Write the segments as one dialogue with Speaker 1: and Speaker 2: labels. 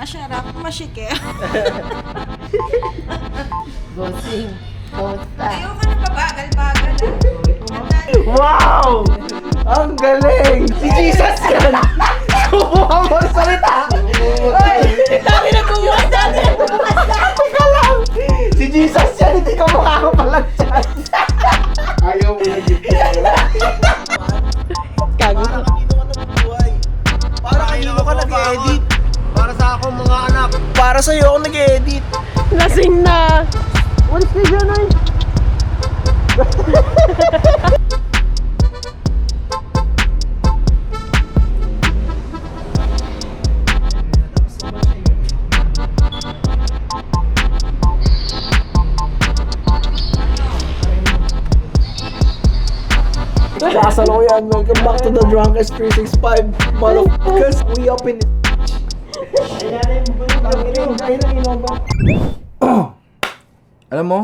Speaker 1: Masarap, masikip.
Speaker 2: Bossing. Kamusta?
Speaker 1: Ayoko na pabagal-bagal.
Speaker 3: Wow! Ang galing! Si Jesus yan! Subukan mo salita!
Speaker 2: Dami na bumukas! Dami na bumukas!
Speaker 3: Teka lang! Si Jesus yan! Hindi ka mukha ko palang dyan!
Speaker 4: Ayaw mo na dito.
Speaker 2: Gago.
Speaker 3: Para kanino ka nag-edit? Para sa akong mga anak. Para sa'yo ako nag-edit.
Speaker 2: Lasing na!
Speaker 3: Walis na dyan ay! Kasalukuyan, welcome back to the Drunkest 365 motherfuckers. We up in it. Alam mo,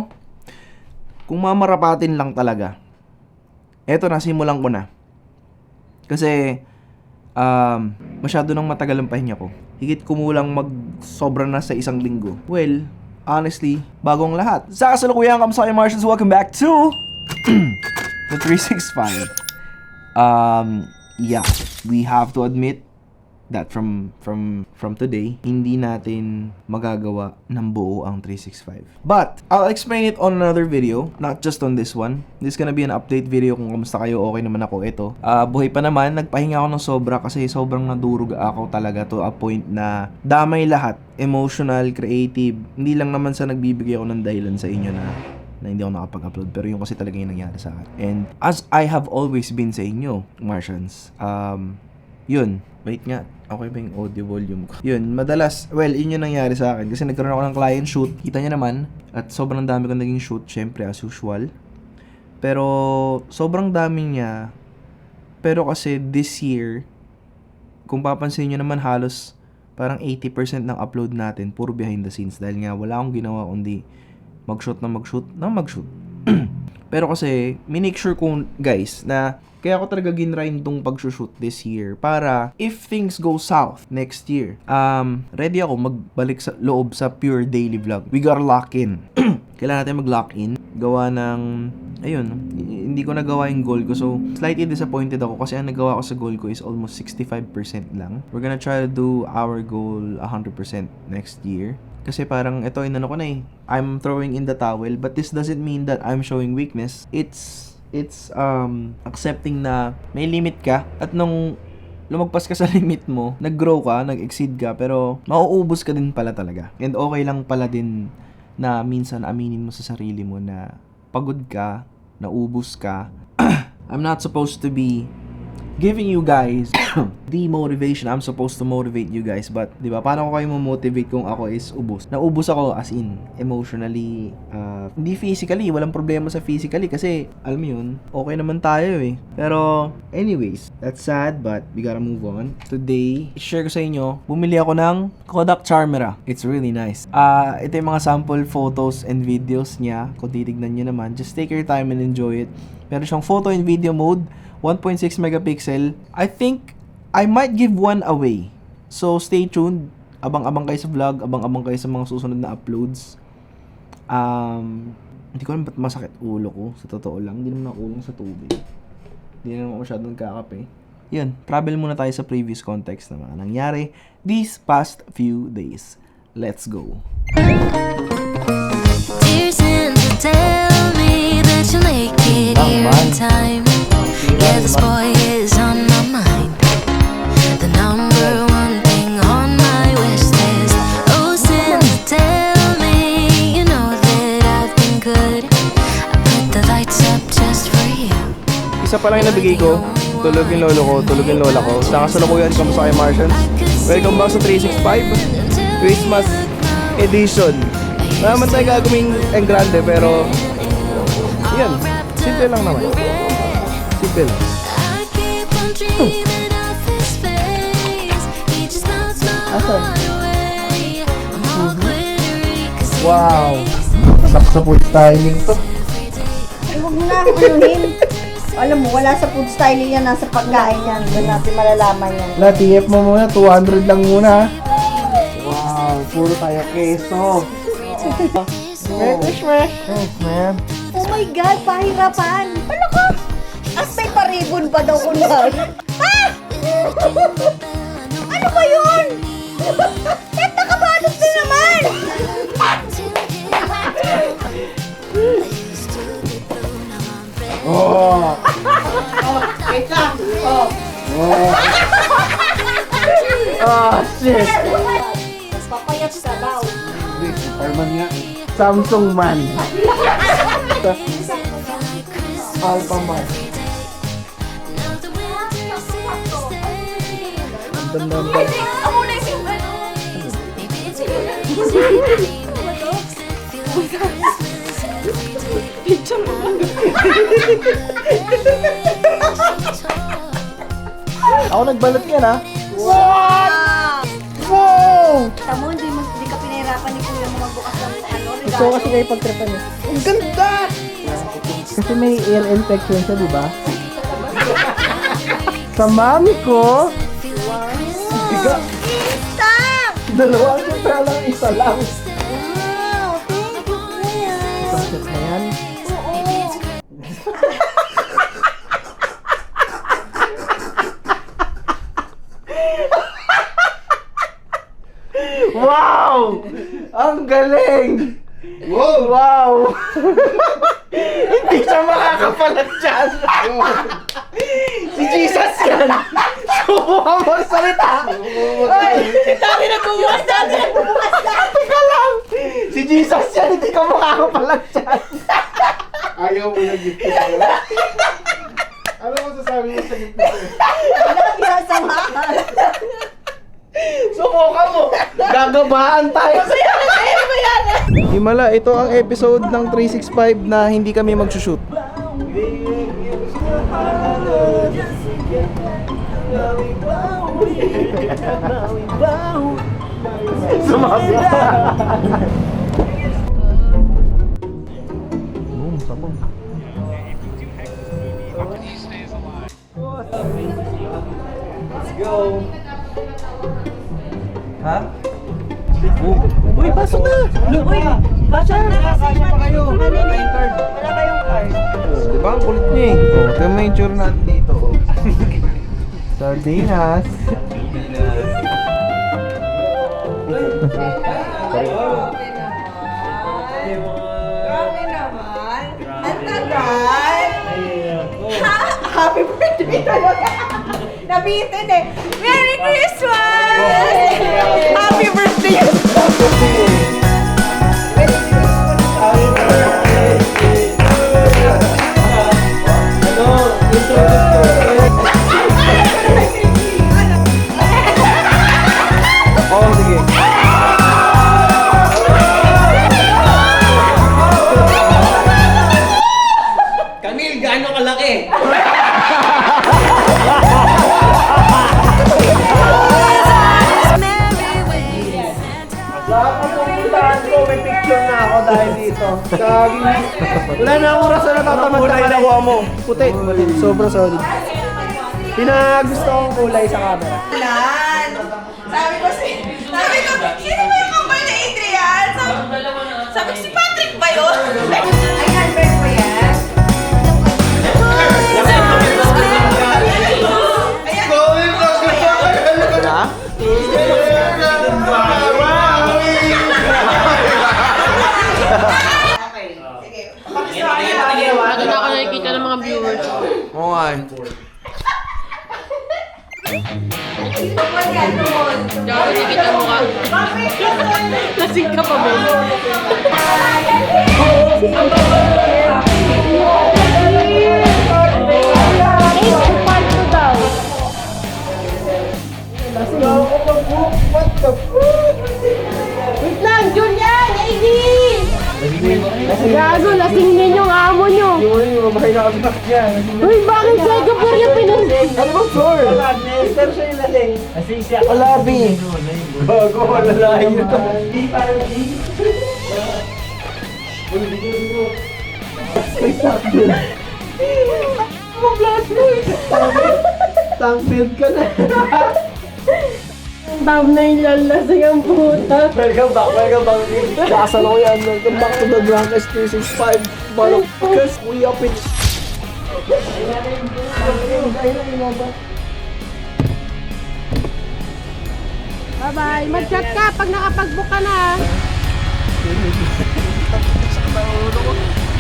Speaker 3: kung mamarapatin lang talaga, eto na, simulan ko na. Kasi, masyado nang matagal ang pahinga ko. Higit kumulang sobra na sa isang linggo. Well, honestly, bagong lahat. Sa kasalukuyan, kamusta kayo Martians? Welcome back to the 365. Yeah, we have to admit that from today, hindi natin magagawa ng buo ang 365. But, I'll explain it on another video, not just on this one. This is gonna be an update video kung kamusta kayo, okay naman ako. Ito, buhay pa naman, nagpahinga ako ng sobra kasi sobrang nadurog ako talaga to a point na damay lahat. Emotional, creative, hindi lang naman sa nagbibigay ako ng dahilan sa inyo na hindi ako nakapag-upload, pero yung kasi talaga yung nangyari sa akin. And as I have always been sa inyo, Martians, yun, wait nga, okay ba yung audio volume ko? Yun, madalas, well, yun yung nangyari sa akin kasi nagkaroon ako ng client shoot, kita nyo naman, at sobrang dami ko naging shoot, syempre as usual. Pero sobrang dami niya, pero kasi this year, kung papansin nyo naman halos parang 80% ng upload natin puro behind the scenes dahil nga wala akong ginawa kundi mag-shoot. Pero kasi, minake sure ko, guys, na kaya ako talaga ginrind tong pag-shoot this year para if things go south next year, ready ako magbalik sa loob sa pure daily vlog. We gotta lock in. Kailangan natin mag-lock in. Gawa ng, ayun, hindi ko nagawa yung goal ko. So, slightly disappointed ako kasi ang nagawa ko sa goal ko is almost 65% lang. We're gonna try to do our goal 100% next year. Kasi parang ito, inano ko na eh. I'm throwing in the towel, but this doesn't mean that I'm showing weakness. It's accepting na may limit ka at nung lumagpas ka sa limit mo, nag-grow ka, nag-exceed ka, pero mauubos ka din pala talaga. And okay lang pala din na minsan aminin mo sa sarili mo na pagod ka, naubos ka. I'm not supposed to be giving you guys the motivation. I'm supposed to motivate you guys, but di ba, paano ko kayo mo-motivate kung ako is ubos? Naubos ako as in emotionally, hindi physically, walang problema sa physically kasi alam mo yun, okay naman tayo eh. Pero anyways, that's sad but we gotta move on. Today, share ko sa inyo, bumili ako ng Kodak Charmera. It's really nice. Ito yung mga sample photos and videos niya. Kung titignan nyo naman, just take your time and enjoy it. Meron siyang photo and video mode, 1.6 megapixel. I think I might give one away. So stay tuned. Abang-abang kayo sa vlog, abang-abang kayo sa mga susunod na uploads. Hindi ko alam ba't masakit ulo ko. Sa totoo lang, hindi naman ako ulong sa tubig. Hindi naman ako masyadong kakape. Yun, travel muna tayo sa previous context na mga nangyari these past few days. Let's go.
Speaker 5: Dear Santa, tell me that you'll make it here in time. Yeah, this boy is on my mind. The number one thing on my wish list. Oh, Santa, tell me you know that I've been good. I put the lights up just for you.
Speaker 3: Isa pa lang yung nabigay ko. Tulog yung lolo ko, tulog yung lola ko. Sa kasalukuyan, kamusta kayo Martians? Welcome back sa 365 Christmas Edition. Wala naman tayo gagawing ang grande, pero yan, simple lang naman. Simple lang.
Speaker 5: I keep on dreaming of his face. He just melts my heart away. I'm all glittery 'cause he
Speaker 3: Wow.
Speaker 5: makes it
Speaker 3: Nasak sa food styling to.
Speaker 2: Ay, huwag mo na anuhin. Alam mo, wala sa food styling yan, nasa pagkain yan. Doon natin malalaman yan.
Speaker 3: La, TF mo muna, 200 lang muna. Wow. Wow, puro tayo keso. Thanks, man.
Speaker 2: Oh my God, pahirapan. Ano ka? At may paribon pa daw kunwari. Ah! Ano ba yun? Ba't nakabalot na naman?
Speaker 3: Oh! Oh, shit!
Speaker 2: Papayat sa daw.
Speaker 4: Superman nga.
Speaker 3: Samsung man. Alpha man. Ang ganda.
Speaker 2: Ako na yung ano.
Speaker 3: Ako nagbalot yan, ha?
Speaker 2: Wow!
Speaker 3: Wow!
Speaker 2: Tamo, hindi ka pinahirapan ni Kuya mo magbukas ng ano.
Speaker 3: Gusto ko kasi kayo pagtripan eh. Ang ganda! Kasi may ear infection siya, di ba? Sa mami ko,
Speaker 2: Wow! Insta!
Speaker 3: dalawang kita lang, isa lang.
Speaker 2: Wow! Thank you, Kuya.
Speaker 3: Bakit na yan? Wow! Ang galing!
Speaker 4: Wow!
Speaker 3: Wow! Hindi siya makakapalag dyan! Si Jesus yan! Subukan mo salita! Ay!
Speaker 2: Dami na bumukas! Dami na bumukas!
Speaker 3: Teka lang! Si Jesus yan! Hindi ka makakapalag dyan!
Speaker 4: Ayaw mo na gift ko sa'yo. Ano masasabi mo sa gift ko sa'yo?
Speaker 2: Wala kang sinasamahan.
Speaker 3: Subukan mo! Gagabaan tayo! Himala, ito ang episode ng 365 na hindi kami magsushoot. Sumabi ka! Boom, sabong. Let's go! Ha? Uy, pasok na! Uy, pasok na! Nakakasya pa kayo! Wala kayong card. Wala kayong card. Diba? Ang kulit niya eh. Oh, ito may itsura natin dito. Oh. Sardinas.
Speaker 1: Grabe naman. Ang tagal. Happy birthday talaga. Nabitin eh. Merry Christmas! Happy birthday!
Speaker 3: Oh, sige.
Speaker 6: Camille, gaano kalaki?
Speaker 3: Lahat ng pupuntahan ko, may picture na ako dahil dito. Gagi. Wala na akong rasa na tatamad na kalawa mo. Puti. Sobrang solid. Pinagusto kong kulay sa camera.
Speaker 1: Lan. Sabi ko, sino ba yung kambal na Adrian? Sabi ko, si Patrick ba yun? Ayan, bird ko yan.
Speaker 3: Na?
Speaker 7: Ano na ako nakikita ng mga viewers?
Speaker 3: Oo nga.
Speaker 7: Diyan ako nakikita mo ka. Lasing ka pa ba?
Speaker 2: Wait lang, Julian! AD! Gago, lasing din yung amo nyo.
Speaker 3: Yung bahay na kami dyan.
Speaker 2: Uy, bakit Singapore yung pinag...
Speaker 3: Ano ba, sure? Pero siya yung lasing. Lasing siya. Alabi. Bago, malalayo ito. May sakto. Tank build ka na.
Speaker 7: Thumbnail lang lasing ang puta.
Speaker 6: Welcome back. Nakasan ako yan. Welcome back to the Drunkest 365. Motherfuckers, we up in...
Speaker 7: Bye-bye. Mag-chat ka pag nakapag-book ka na.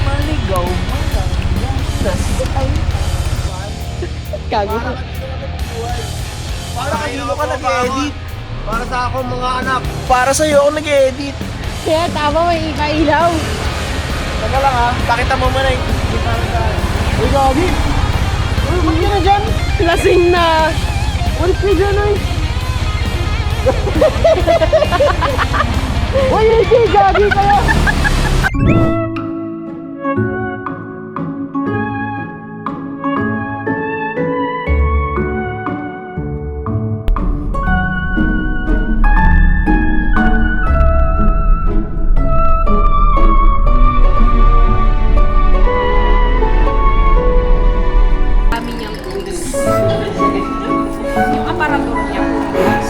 Speaker 3: Maligaw,
Speaker 7: Gago.
Speaker 3: Para kanino ka nag-edit?
Speaker 6: Para sa ako mga anak.
Speaker 3: Para sa'yo ako nag-edit.
Speaker 7: Kaya tama, may ikailaw.
Speaker 3: Teka lang ha, pakita mo muna yung...
Speaker 7: Uy, gagi. Uy, huwag ka na dyan. Lasing na. Ulit ka dyan, ay. Uy, hindi, gagi kayo.
Speaker 1: Kami niyang buwis. Yung aparador niya buwis.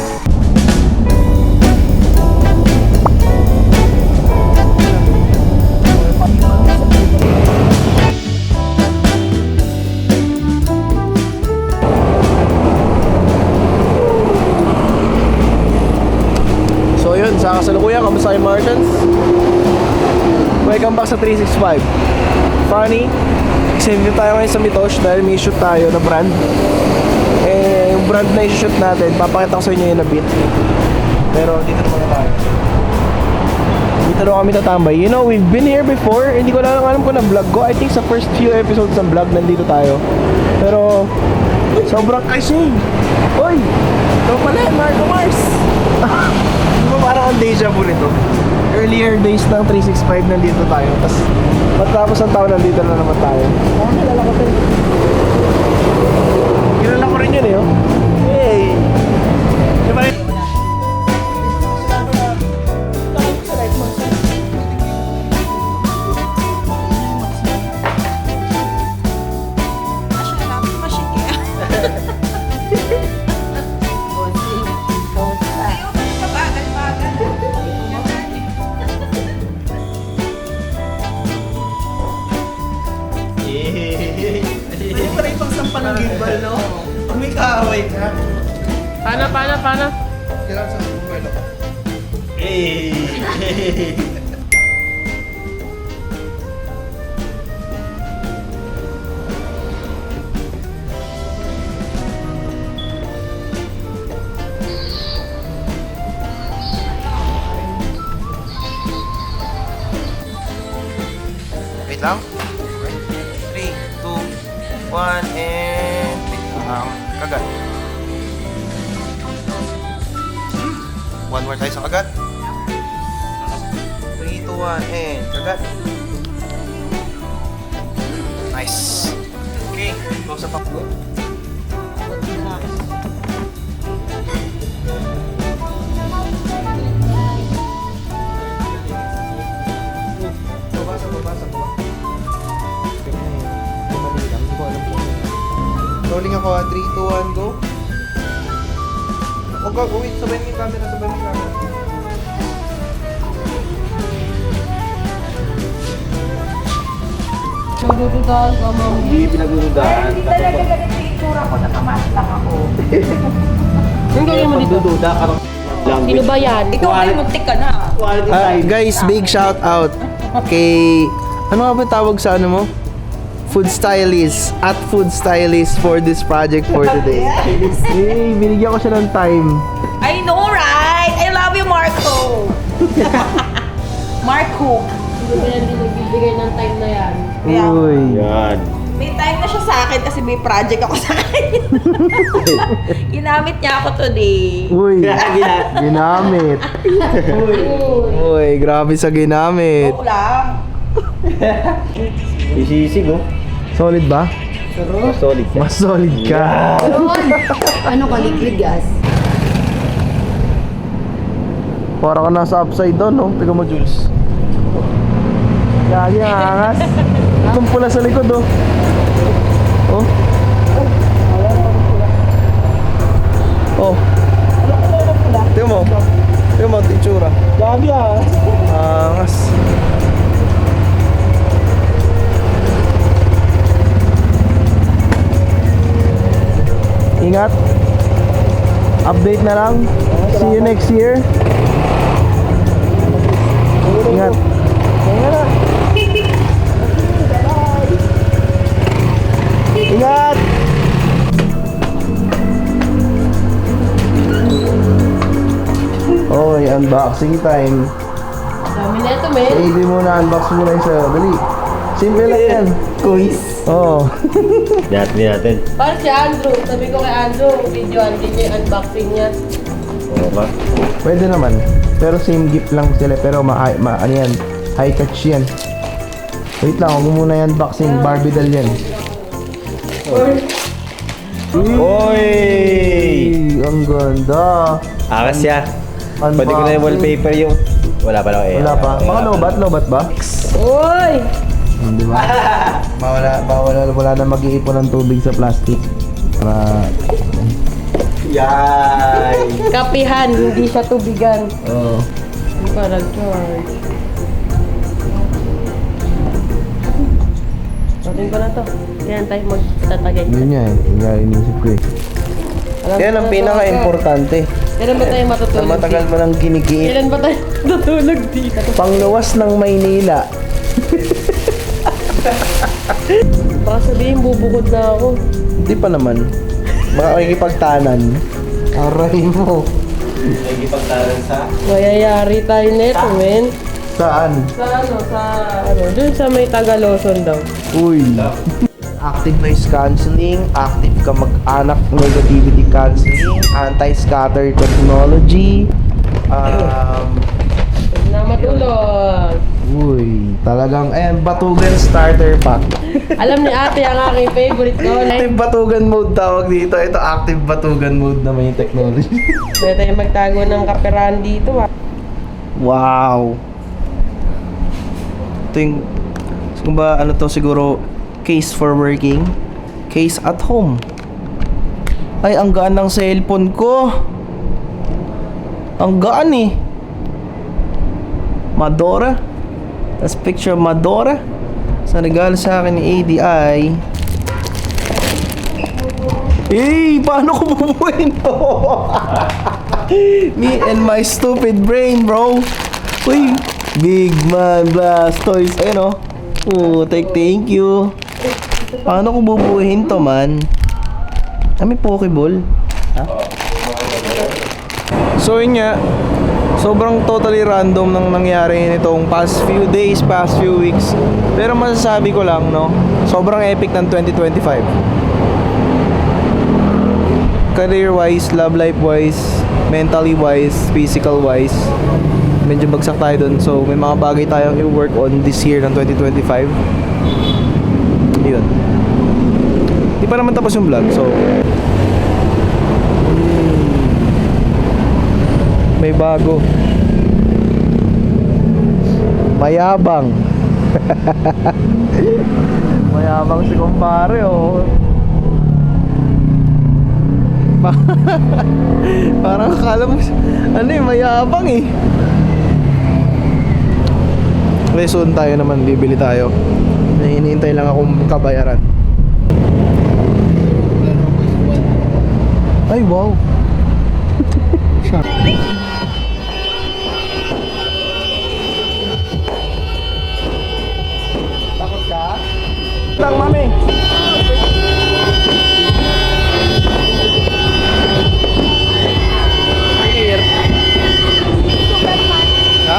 Speaker 3: So yun, sa kasalukuyan, kamusta kayo Martians? Welcome back sa 365. Funny, excited tayo ngayon sa Mitosh dahil may shoot tayo na brand. Eh, yung brand na i-shoot natin, papakita ko sa inyo yung na-beat. Pero dito naman tayo. Dito na kami tatambay. You know, we've been here before. Hindi ko lang alam kung na-vlog ko. I think sa first few episodes ng vlog, nandito tayo. Pero, sobrang kasi. Hoy! Ito pala, Marco Mars! Di ba parang ang deja vu nito? Earlier days ng 365 nandito tayo. Tapos, matapos ang taon nandito na naman tayo. Ah, kilala ko rin. Kilala ko rin yun eh, oh. Hey! Di ba rin? Pwede pa rin pang sampan ng gimbal, no? Pag may kaaway ka.
Speaker 7: Pana.
Speaker 4: Kailangan sa mobile ako.
Speaker 3: Wait lang. 3, 2, 1, and... kagat. One more tayo sa kagat. 3, 2, 1, and kagat. Nice. Okay, close up ako. Rolling ako ha. 3, 2, 1, go. O go, wait. Sabay mo yung camera.
Speaker 7: Magdududahan ka, ma'am.
Speaker 6: Hindi pinagdududahan.
Speaker 1: Hindi talaga ganito yung itsura ko. Nakamas lang ako.
Speaker 7: Yung gawin mo dito.
Speaker 6: Pagdududa ka lang.
Speaker 7: Sino ba yan?
Speaker 1: Ikaw ay muntik ka na.
Speaker 6: Quality time.
Speaker 3: Guys, big shout out kay... Ano nga ba tawag sa ano mo? Food stylist. At food stylist for this project for today. Hey, binigyan ko siya ng time.
Speaker 1: I know, right? I love you, Marco. Marco.
Speaker 7: Hindi ba yan nagbibigay ng time na yan?
Speaker 1: Kaya,
Speaker 3: Uy.
Speaker 6: Yan.
Speaker 1: may time na siya sa akin kasi may project ako sa kanya. Ginamit niya ako today.
Speaker 3: Uy. Ginamit. Uy, grabe sa ginamit.
Speaker 1: Joke lang.
Speaker 6: Sisig oh.
Speaker 3: Solid ba?
Speaker 6: Solid.
Speaker 3: Mas solid ka.
Speaker 2: Ano ka, liquid gas?
Speaker 3: Para ka nasa upside down, no? Tingnan mo, Jules. Gagi, ang angas. Itong pula sa likod, oh. Oh. Oh. mo. Tingnan mo, itsura.
Speaker 6: Gagi ah.
Speaker 3: Angas. Ingat. Update na lang. See you next year. Ingat. Ingat. Oy, unboxing time.
Speaker 7: Dami na ito, men.
Speaker 3: Hindi mo na unbox muna yung sa'yo. Dali. Simple lang yan. Quiz. Oo.
Speaker 6: Natin natin.
Speaker 7: Para si Andrew. Sabi ko kay Andrew, videoan din niya yung unboxing niya.
Speaker 6: Oo ba?
Speaker 3: Pwede naman. Pero same gift lang sila. Pero ano yan, high touch yan. Wait lang, huwag mo muna yung unboxing. Barbie doll yan.
Speaker 6: Oy!
Speaker 3: Ang ganda.
Speaker 6: Akas ya. Pwede ko na yung wallpaper yung... Wala pa lang eh.
Speaker 3: Wala pa. Baka lobat ba?
Speaker 7: Uy!
Speaker 3: Di ba? Wala na mag-iipon ng tubig sa plastic. Para...
Speaker 6: Yay!
Speaker 7: Kapihan, hindi siya tubigan.
Speaker 3: Oo.
Speaker 7: Para George. Sabihin ko na to. Kaya tayo magtatagay.
Speaker 3: Yun nga eh. Yun nga inisip ko eh. Yan ang pinaka-importante.
Speaker 7: Kailan ba tayo
Speaker 3: Na
Speaker 7: matutulog
Speaker 3: matagal mo nang kinikiit.
Speaker 7: Kailan ba tayo matutulog dito?
Speaker 3: Pangluwas ng Maynila.
Speaker 7: Baka sabihin bubukod na ako.
Speaker 3: Hindi pa naman. Baka makikipagtanan. Aray mo.
Speaker 6: Nagipagtaran sa...
Speaker 7: Mayayari tayo neto, men.
Speaker 3: Saan?
Speaker 7: Dun sa may Tagaloson daw.
Speaker 3: Uy. Active noise cancelling, active ka mag-anak negativity cancelling, anti-scatter technology.
Speaker 7: Na matulog.
Speaker 3: Uy, talagang batugan starter pack.
Speaker 7: Alam ni ate ang aking favorite ko.
Speaker 3: Active batugan mode tawag dito. Ito active batugan mode na may technology.
Speaker 7: Pwede tayo magtago ng kaperahan dito, ha.
Speaker 3: Wow. Ito yung, kung ba ano to siguro, case for working, case at home. Ay, ang gaan ng cellphone ko. Ang gaan eh. Madora. Tapos picture of Madora. Sa regalo sa akin ni ADI. Paano ko bubuhin to? Me and my stupid brain, bro. Uy, Big Man Blastoise. Ayun oh. Thank you. Paano ko bubuhin to, man? May Pokeball. Ha? So yun nga, sobrang totally random nang nangyari nitong past few days, past few weeks. Pero masasabi ko lang, no, sobrang epic ng 2025. Career-wise, love life-wise, mentally-wise, physical-wise, medyo bagsak tayo dun. So may mga bagay tayong i-work on this year ng 2025. Yun. Di pa naman tapos yung vlog, so may bago. Mayabang. Mayabang si kumpare, oh. Parang akala mo, mayabang eh. Okay, soon tayo naman, bibili tayo. Hinihintay lang akong kabayaran. Ay, wow. Takot ka? Lang, mami. Clear. Ha?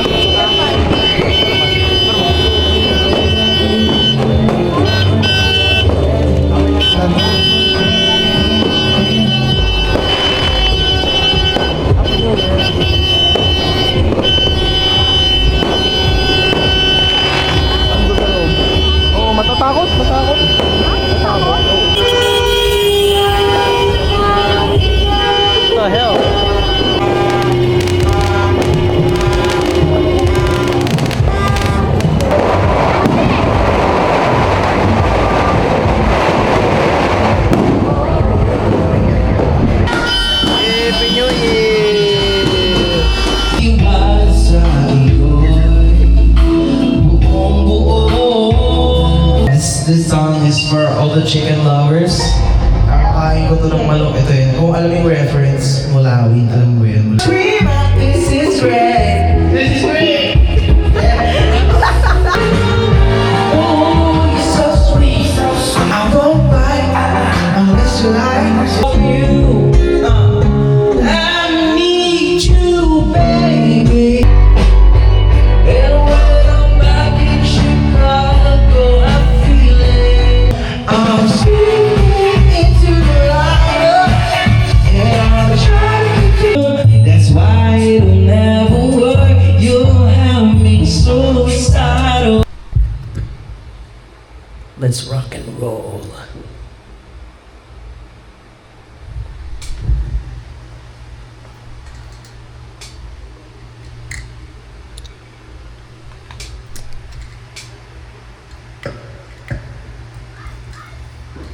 Speaker 3: all the chicken lovers. Kakakain ko to ng manok. Ito yun. Kung alam mo yung reference, Mulawi. Alam mo yun. This is great. This is great. Oh, you're so sweet. I won't bite unless you like you. I need you, baby. And when I'm back in Chicago, I feel it. I'm sweet into the light, and I'm trying to. That's why it'll never work. You'll have me suicidal. Let's rock and roll.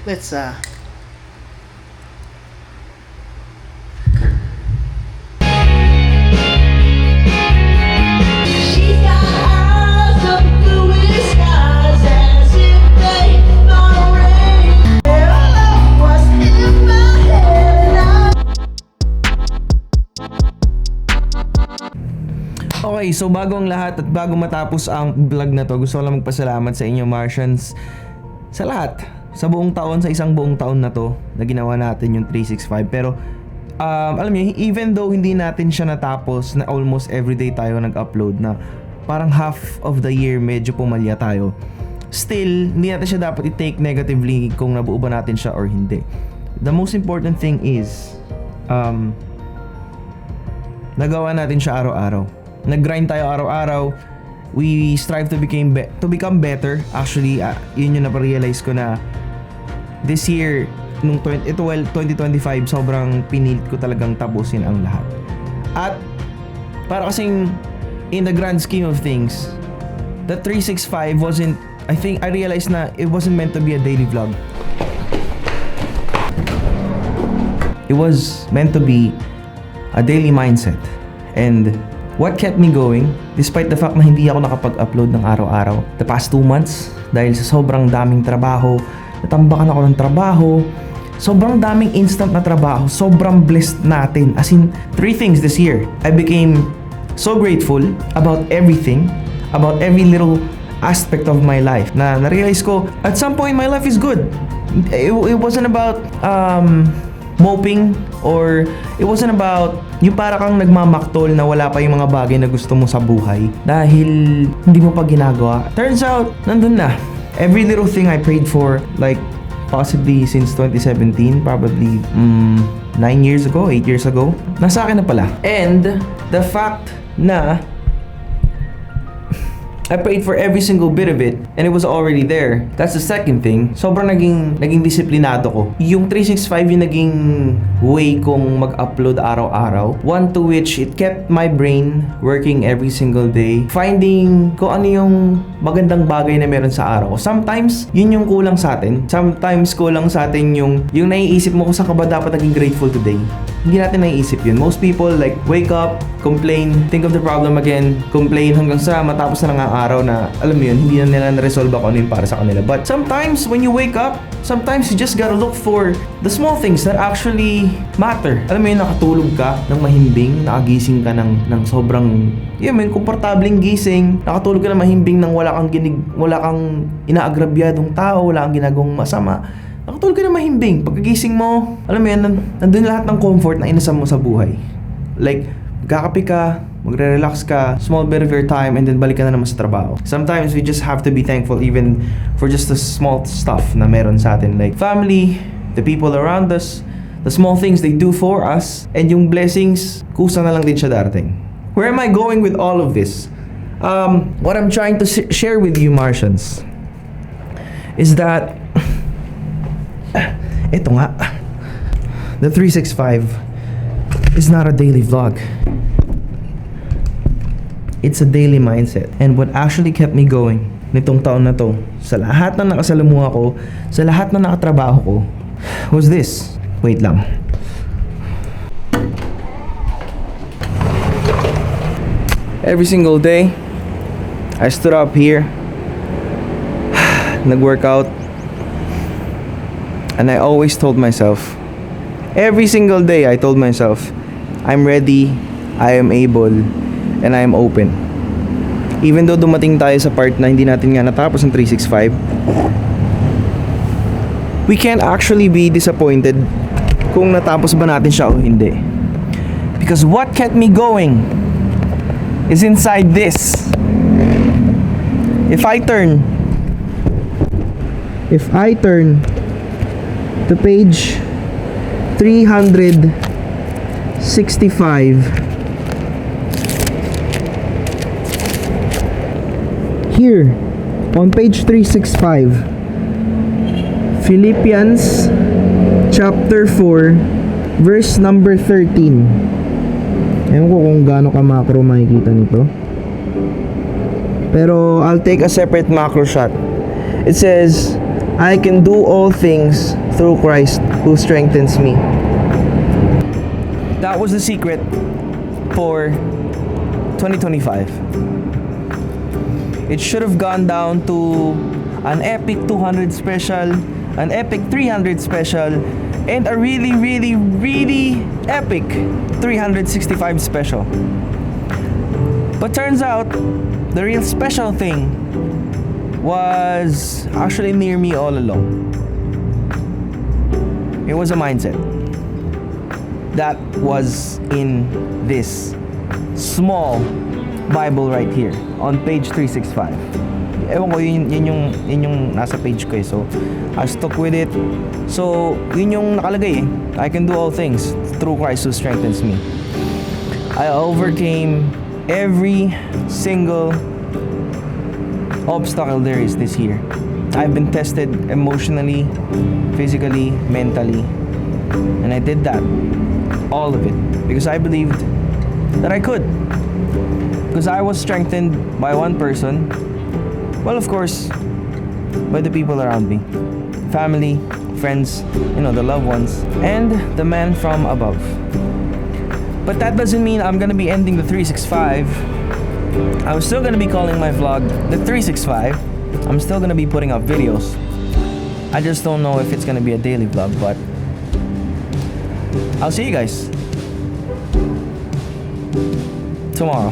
Speaker 3: Let's
Speaker 1: She's got eyes of bluest skies as if they thought rain. Her love was in my head.
Speaker 3: Okay, so bago ang lahat at bago matapos ang vlog na to, gusto ko lang magpasalamat sa inyo Martians sa lahat. Sa buong taon, sa isang buong taon na to na ginawa natin yung 365. Pero alam niyo, even though hindi natin siya natapos na almost everyday tayo nag-upload, na parang half of the year medyo pumalya tayo, still, hindi natin siya dapat i-take negatively kung nabuo ba natin siya or hindi. The most important thing is nagawa natin siya araw-araw. Nag-grind tayo araw-araw. We strive to become better. Actually, yun yung na-realize ko na this year, nung 2025, sobrang pinilit ko talagang tapusin ang lahat. At para kasing in the grand scheme of things, the 365 wasn't, I realized na it wasn't meant to be a daily vlog. It was meant to be a daily mindset. And what kept me going, despite the fact na hindi ako nakapag-upload ng araw-araw the past 2 months, dahil sa sobrang daming trabaho, natambakan ako ng trabaho, sobrang daming instant na trabaho, sobrang blessed natin. As in, 3 things this year. I became so grateful about everything, about every little aspect of my life, na na-realize ko, at some point, my life is good. It wasn't about moping, or it wasn't about yung para kang nagmamaktol na wala pa yung mga bagay na gusto mo sa buhay dahil hindi mo pa ginagawa. Turns out, nandun na. Every little thing I prayed for, like possibly since 2017, probably 9 years ago, 8 years ago, nasa akin na pala. And the fact na I prayed for every single bit of it and it was already there. That's the second thing. Sobrang naging disiplinado ko. Yung 365 yung naging way kong mag-upload araw-araw. One to which it kept my brain working every single day. Finding kung ano yung magandang bagay na meron sa araw. Sometimes, yun yung kulang sa atin. Sometimes, kulang sa atin yung naiisip mo kung saan ka ba dapat naging grateful today. Hindi natin naiisip yun. Most people like wake up, complain, think of the problem again, complain hanggang sa matapos na lang ang araw na alam mo yun, hindi na nila na-resolve ako ano yun para sa kanila. But sometimes when you wake up, sometimes you just gotta look for the small things that actually matter. Alam mo yun, nakatulog ka ng mahimbing, nakagising ka ng sobrang komportabling gising, nakatulog ka ng mahimbing nang wala kang inaagrabyadong tao, wala kang ginagawang masama. Nakatulog ka na mahimbing. Pagkagising mo, alam mo yan, nandun lahat ng comfort na inasam mo sa buhay. Like, magkakape ka, magre-relax ka, small bit of your time, and then balik ka na naman sa trabaho. Sometimes we just have to be thankful even for just the small stuff na meron sa atin. Like family, the people around us, the small things they do for us, and yung blessings, kusa na lang din siya darating. Where am I going with all of this? What I'm trying to share with you, Martians, is that ito nga, the 365 is not a daily vlog. It's a daily mindset. And what actually kept me going nitong taon na to, sa lahat na nakasalamuha ko, sa lahat na nakatrabaho ko, was this. Wait lang. Every single day, I stood up here, nag-workout, And I always told myself, every single day I told myself, I'm ready, I am able, and I am open. Even though dumating tayo sa part na hindi natin nga natapos ng 365, we can't actually be disappointed kung natapos ba natin siya o hindi. Because what kept me going is inside this. If I turn to page 365, here on page 365, Philippians chapter 4 verse number 13. Ewan ko kung gaano ka macro makikita nito, pero I'll take a separate macro shot. It says, I can do all things through Christ who strengthens me. That was the secret for 2025. It should have gone down to an epic 200 special, an epic 300 special, and a really, really, really epic 365 special. But turns out, the real special thing was actually near me all along. It was a mindset that was in this small Bible right here on page 365. Ewan ko, yun yung nasa page ko eh. So, I stuck with it. So, yun yung nakalagay eh. I can do all things through Christ who strengthens me. I overcame every single obstacle there is this year. I've been tested emotionally, physically, mentally, and I did that, all of it, because I believed that I could, because I was strengthened by one person, well, of course, by the people around me, family, friends, the loved ones, and the man from above. But that doesn't mean I'm gonna be ending the 365. I'm still gonna be calling my vlog the 365. I'm still gonna be putting up videos. I just don't know if it's gonna be a daily vlog, but I'll see you guys tomorrow.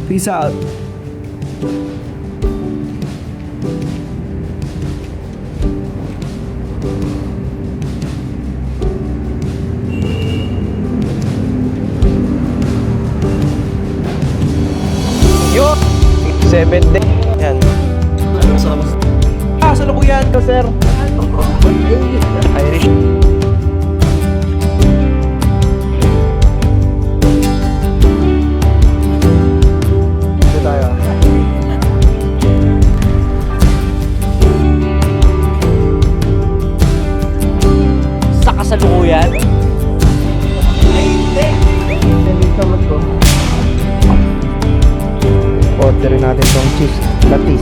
Speaker 3: Peace out. Yo! 7 day. Yan. Salukuyan ko, sir. Irish. Ito tayo.
Speaker 7: Sa kasalukuyan.
Speaker 3: Orderin natin tong cheese latis.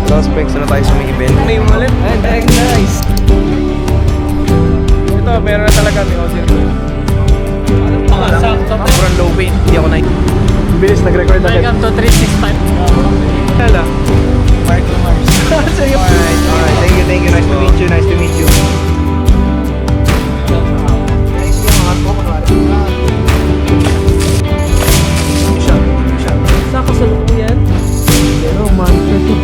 Speaker 3: Suspects na tayo sa may event. May wallet. Ay, nice. Ito, meron na talaga may order. Sobrang low pain. Hindi ako na.
Speaker 6: Bilis, nag-record agad.
Speaker 7: Welcome to 365.
Speaker 3: Tala. Michael Mars. Alright. Thank you. Nice to meet you. Nice to meet you.
Speaker 7: Sa kasalukuyan.
Speaker 3: Pero man, ito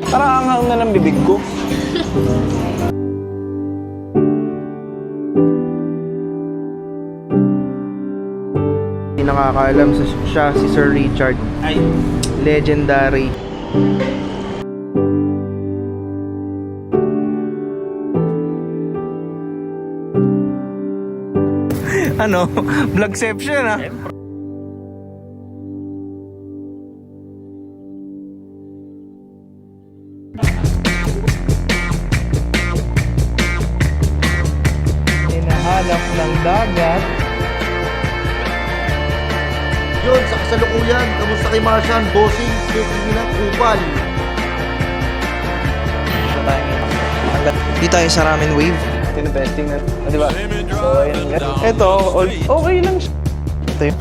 Speaker 6: Parang anghang na ng bibig ko.
Speaker 3: Hindi nakakaalam siya si Sir Richard. Ay, legendary. Ano? Vlogception ah. Hinahanap ng dagat.
Speaker 4: Yun, sa kasalukuyan, kamusta kay Martian? Bossing, speaking nila, kupal.
Speaker 3: Dito tayo sa Ramen Wave.
Speaker 6: Ito yung besting na, di ba? So, ayun. Ito, okay lang siya.
Speaker 3: Ito yun.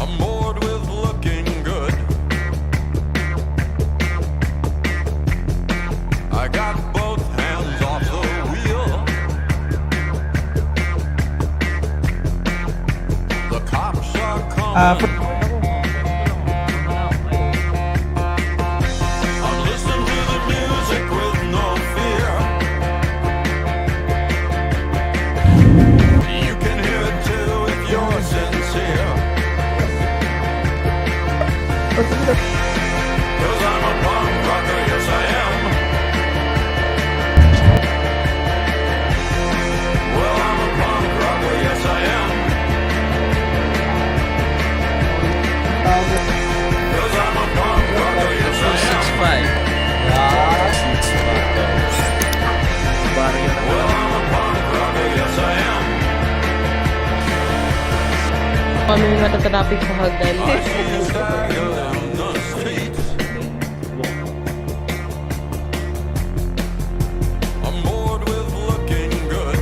Speaker 8: I'm bored with looking good. I got both hands off the wheel. The cops are coming. I'm listening to the music with no fear. You can hear it too if you're sincere. 'Cause I'm a punk rocker, yes I am. Well, I'm a punk rocker, yes I am. 'Cause I'm a punk rocker, yes I am.
Speaker 9: 6'5".
Speaker 8: Well, I'm a punk rocker, yes I am.
Speaker 7: Kami yung natatrapik sa hagdan.
Speaker 8: I see you stagger in the streets. I'm bored with looking good.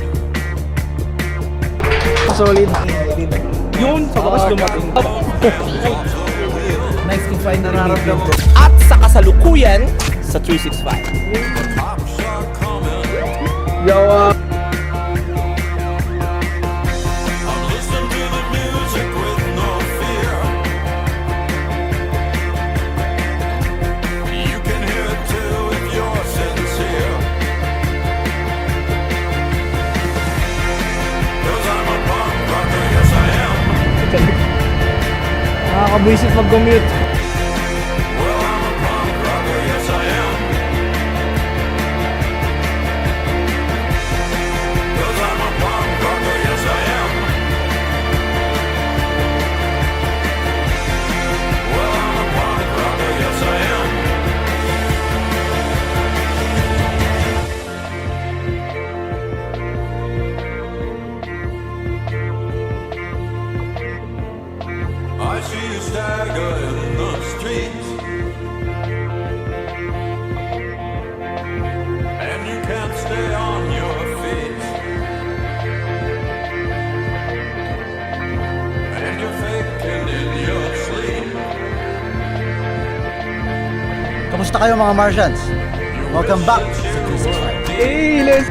Speaker 6: Solid. Yun, sa bakas dumating.
Speaker 3: Nice to find na nararamdaman.
Speaker 6: At sa kasalukuyan, sa 365.
Speaker 8: Cops are coming.
Speaker 6: Yo,
Speaker 8: I'm listening to the music with no fear. You can hear it too if you're sincere. 'Cause I'm a punk rocker, yes I am.
Speaker 6: nakakabwisit mag-commute.
Speaker 8: Well, I'm a punk rocker, yes I am. 'Cause I'm a punk rocker, yes I am. Well, I'm a punk rocker, yes I am. I see you stagger in the streets, and you can't stay on your feet, and you're faking in your sleep.
Speaker 10: Kamusta kayo mga Martians? Welcome back sa 365.
Speaker 6: Hey, let's